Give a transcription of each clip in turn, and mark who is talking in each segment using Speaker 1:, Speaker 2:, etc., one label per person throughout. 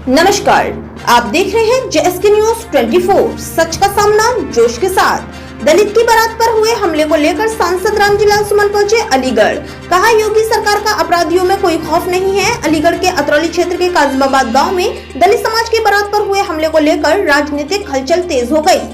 Speaker 1: नमस्कार, आप देख रहे हैं JSK न्यूज 24। सच का सामना जोश के साथ। दलित की बारात पर हुए हमले को लेकर सांसद रामजीलाल सुमन पहुंचे अलीगढ़। कहा, योगी सरकार का अपराधियों में कोई खौफ नहीं है। अलीगढ़ के अतरौली क्षेत्र के काजिमाबाद गांव में दलित समाज की बारात पर हुए हमले को लेकर राजनीतिक हलचल तेज हो गई।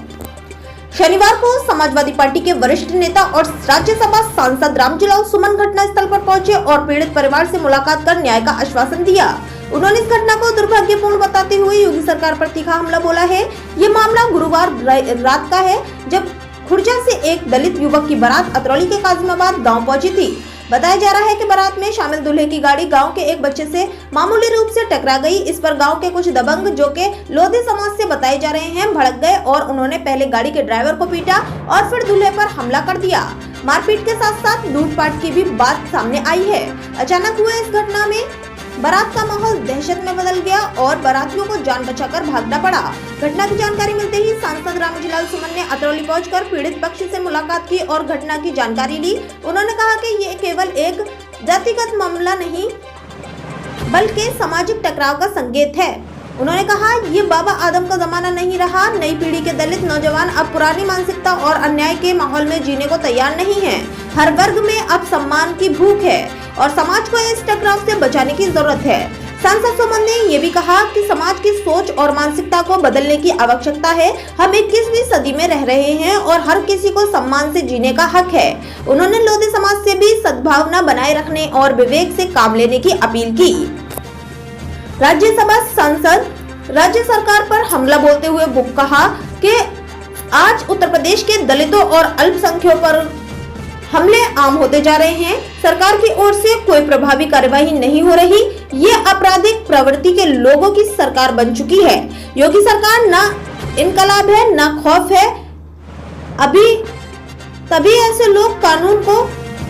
Speaker 1: शनिवार को समाजवादी पार्टी के वरिष्ठ नेता और राज्यसभा सांसद रामजीलाल सुमन घटनास्थल पर पहुंचे और पीड़ित परिवार से मुलाकात कर न्याय का आश्वासन दिया। उन्होंने इस घटना को दुर्भाग्यपूर्ण बताते हुए योगी सरकार पर तीखा हमला बोला है। ये मामला गुरुवार रात का है, जब खुर्जा से एक दलित युवक की बारात अतरौली के काजिमाबाद गांव पहुंची थी। बताया जा रहा है कि बारात में शामिल दूल्हे की गाड़ी गांव के एक बच्चे से मामूली रूप से टकरा गई। इस पर गांव के कुछ दबंग, जो के लोधी समाज से बताए जा रहे हैं, भड़क गए और उन्होंने पहले गाड़ी के ड्राइवर को पीटा और फिर दूल्हे पर हमला कर दिया। मारपीट के साथ साथ लूटपाट की भी बात सामने आई है। अचानक हुए इस घटना में बारात का माहौल दहशत में बदल गया और बारातियों को जान बचाकर भागना पड़ा। घटना की जानकारी मिलते ही सांसद रामजीलाल सुमन ने अतरौली पहुंचकर पीड़ित पक्ष से मुलाकात की और घटना की जानकारी ली। उन्होंने कहा कि ये केवल एक जातिगत मामला नहीं, बल्कि सामाजिक टकराव का संकेत है। उन्होंने कहा, ये बाबा आदम का जमाना नहीं रहा। नई पीढ़ी के दलित नौजवान अब पुरानी मानसिकता और अन्याय के माहौल में जीने को तैयार नहीं है। हर वर्ग में अब सम्मान की भूख है और समाज को इस टकराव से बचाने की जरूरत है। सांसद सुमन ने ये भी कहा कि समाज की सोच और मानसिकता को बदलने की आवश्यकता है। हम 21वीं सदी में रह रहे हैं और हर किसी को सम्मान से जीने का हक है। उन्होंने लोधी समाज से भी सद्भावना बनाए रखने और विवेक से काम लेने की अपील की। राज्यसभा सांसद राज्य सरकार पर हमला बोलते हुए कहा कि आज उत्तर प्रदेश के दलितों और अल्पसंख्यकों पर हमले आम होते जा रहे हैं। सरकार की ओर से कोई प्रभावी कार्यवाही नहीं हो रही। ये आपराधिक प्रवृत्ति के लोगों की सरकार बन चुकी है। योगी सरकार न इनकलाब है न खौफ है। अभी तभी ऐसे लोग कानून को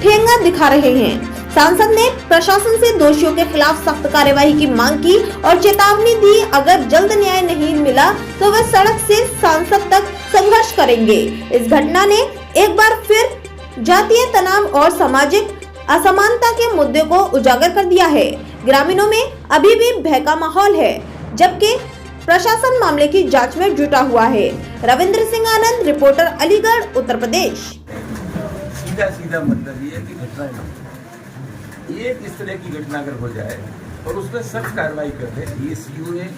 Speaker 1: ठेंगा दिखा रहे हैं। सांसद ने प्रशासन से दोषियों के खिलाफ सख्त कार्यवाही की मांग की और चेतावनी दी, अगर जल्द न्याय नहीं मिला तो वे सड़क से संसद तक संघर्ष करेंगे। इस घटना ने एक बार फिर जातीय तनाव और सामाजिक असमानता के मुद्दे को उजागर कर दिया है। ग्रामीणों में अभी भी भय का माहौल है, जबकि प्रशासन मामले की जांच में जुटा हुआ है। रविंद्र सिंह आनंद, रिपोर्टर, अलीगढ़, उत्तर प्रदेश।
Speaker 2: सीधा मतलब ये कि घटना ये इस तरह की घटना अगर हो जाए और उसमें सख्त कार्रवाई कर दे, ये सीओ है,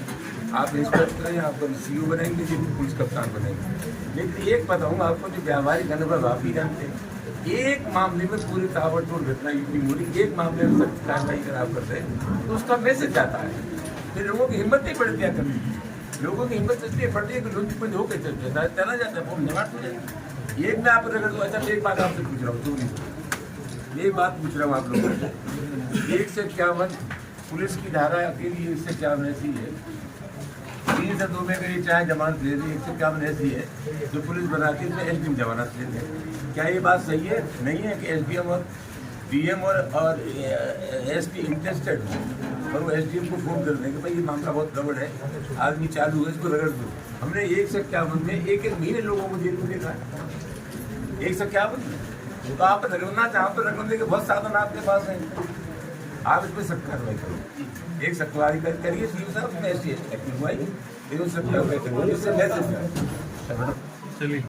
Speaker 2: आप इंस्पेक्टर हैं, आपको सीओ बनाएंगे, जो पुलिस कप्तान बनेंगे। लेकिन एक बताऊंगा आपको, जो व्यावहारिक अनुभव आप ही जानते हैं, एक मामले में पूरी ताबड़तोड़ घटना यूपी मोड़ी, एक मामले में सख्त कार्रवाई अगर आप करते हैं तो उसका मैसेज जाता है। फिर लोगों की हिम्मत नहीं पड़ती करने की। लोगों की हिम्मत इसलिए पड़ती है कि लोग कुछ होकर चला जाता है, वो निवाट हो जाएगा। एक मैं आप अगर दूँ, अच्छा एक बात आपसे पूछ रहा हूँ, क्यों ये बात पूछ रहा हूँ आप लोगों से। 151 पुलिस की धारा के लिए 151 ऐसी है, 3 से 2 में अगर ये चाहे जमानत दे दी, 151 ऐसी है जो पुलिस बनाती है, इसमें एसडीएम जमानत देते हैं। क्या ये बात सही है? नहीं है कि एसडीएम और डीएम और एसपी इंटरेस्टेड हो और वो एसडीएम को फोन कर दें कि भाई ये मामला बहुत गड़बड़ है, आदमी चालू है, इसको रगड़ दो। हमने 151 में एक महीने लोगों को जेल में देखा है। 151 में तो आप रगड़ना चाहो तो रगड़ने के बहुत साधन आपके पास हैं। आप इसमें सख्त कार्रवाई करो, एक सख्त कार्रवाई करिए, सीओ साहब उसमें ऐसी एक्टिव हुआ, सख्त कार्रवाई करो, इससे मैसेज चलिए।